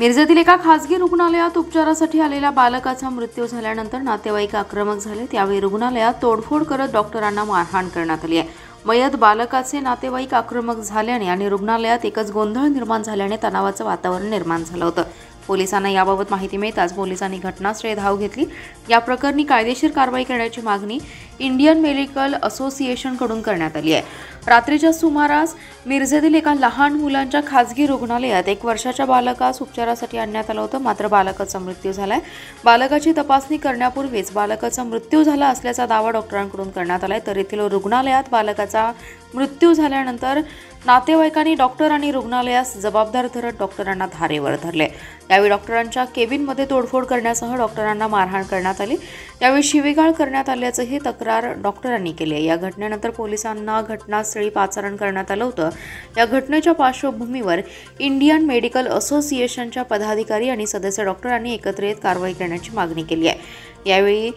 मिरजेतील एका खासगी रुग्णालयात उपचारासाठी आलेल्या बालकाचा मृत्यू झाल्यानंतर नातेवाईक आक्रमक झाले। त्यावेळी रुग्णालयात तोडफोड करत डॉक्टरांना मारहाण करण्यात आली आहे। मयत बालकाचे नातेवाईक आक्रमक झाल्याने आणि रुग्णालयात एकच गोंधळ निर्माण झाल्याने तणावाचं वातावरण निर्माण झालं होतं। पोलिसांना याबाबत माहिती मिळताच पोलिसांनी घटनास्थळी धाव घेतली। या प्रकरणी कायदेशीर कारवाई करण्याची मागणी इंडियन मेडिकल असोसिएशनकडून करण्यात आली आहे। रात्रीच्या सुमारास मिरजेतील एका लहान मुलांच्या खासगी रुग्णालयात 1 वर्षाच्या बालकास उपचारासाठी आणण्यात आलं होतं, मात्र बालकाचा मृत्यू झालाय। बालकाची तपासणी करण्यापूर्वीच बालकाचा मृत्यू झाला असल्याचा दावा डॉक्टरांकडून करण्यात आलाय। तर येथील रुग्णालयात बालकाचा मृत्यू झाल्यानंतर नातेवाईकांनी डॉक्टर आणि रुग्णालयास जबाबदार धरत डॉक्टरांना धारेवर धरले। यावेळी डॉक्टरांच्या केबिनमध्ये तोडफोड करण्यासह डॉक्टरांना मारहाण करण्यात आली। यावेळी शिवीगाळ करण्यात आल्याचंही तक्रार डॉक्टरांनी केली आहे। या घटनेनंतर पोलिसांना घटनास्थळी पाचारण करण्यात आलं होतं। या घटनेच्या पार्श्वभूमीवर इंडियन मेडिकल असोसिएशनच्या पदाधिकारी आणि सदस्य डॉक्टरांनी एकत्रित कारवाई करण्याची मागणी केली आहे। यावेळी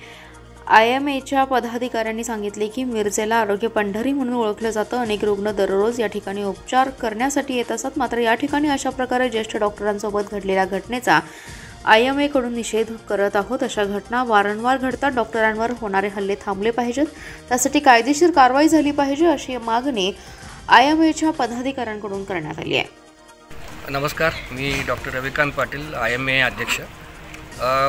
IMAच्या पदाधिकाऱ्यांनी सांगितले की मिरजेला आरोग्य पंढरी म्हणून ओळखलं जातं। अनेक रुग्ण दररोज या ठिकाणी उपचार करण्यासाठी येत असतात, मात्र या ठिकाणी अशा प्रकारे ज्येष्ठ डॉक्टरांसोबत घडलेल्या घटनेचा IMA कडून निषेध करत आहोत। अशा घटना वारंवार घडतात। डॉक्टरांवर होणारे हल्ले थांबले पाहिजेत, त्यासाठी कायदेशीर कारवाई झाली पाहिजे अशी मागणी IMAच्या पदाधिकाऱ्यांकडून करण्यात आली आहे। नमस्कार, मी डॉक्टर रविकांत पाटील, IMA अध्यक्ष।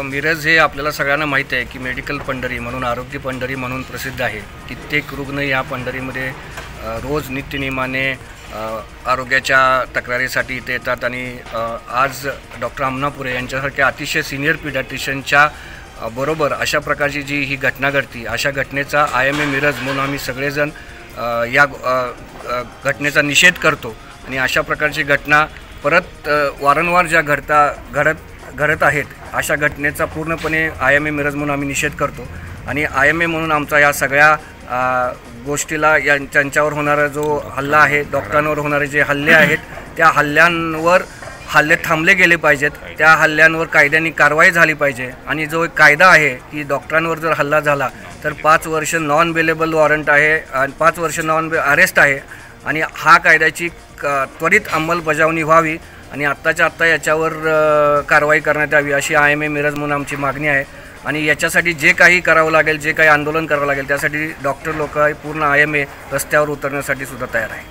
मिरज हे आपल्याला सगळ्यांना माहीत आहे की मेडिकल पंढरी म्हणून, आरोग्य पंढरी म्हणून प्रसिद्ध आहे। कित्येक रुग्ण या पंढरीमध्ये रोज नित्यनेमाने आरोग्याच्या तक्रारीसाठी इथे येतात आणि आज डॉक्टर अमनापुरे यांच्यासारख्या अतिशय सिनियर पीडियाट्रिशियनच्या बरोबर अशा प्रकारची जी ही घटना घडती, अशा घटनेचा IMA मिरज म्हणून आम्ही सगळेजण या घटनेचा निषेध करतो आणि अशा प्रकारची घटना परत वारंवार ज्या घडत आहेत अशा घटनेचा पूर्णपणे IMA मिरज म्हणून आम्ही निषेध करतो आणि IMA म्हणून आमचा या सगळ्या गोष्टीला त्यांच्यावर होणारा जो हल्ला आहे, डॉक्टरांवर होणारे जे हल्ले आहेत, त्या हल्ले थांबले गेले पाहिजेत। त्या हल्ल्यांवर कायद्याने कारवाई झाली पाहिजे आणि जो एक कायदा आहे की डॉक्टरांवर जर हल्ला झाला तर 5 वर्ष नॉन बेलेबल वॉरंट आहे आणि 5 वर्ष अरेस्ट आहे आणि हा कायद्याची त्वरित अंमलबजावणी व्हावी आणि आत्ताच्या आत्ता याच्यावर कारवाई करण्यात यावी अशी IMA मिरज म्हणून आमची मागणी आहे। आणि याच्यासाठी जे काही करावं लागेल, जे काही आंदोलन करावं लागेल, त्यासाठी डॉक्टर लोक पूर्ण IMA रस्त्यावर उतरण्यासाठी सुद्धा तयार आहे।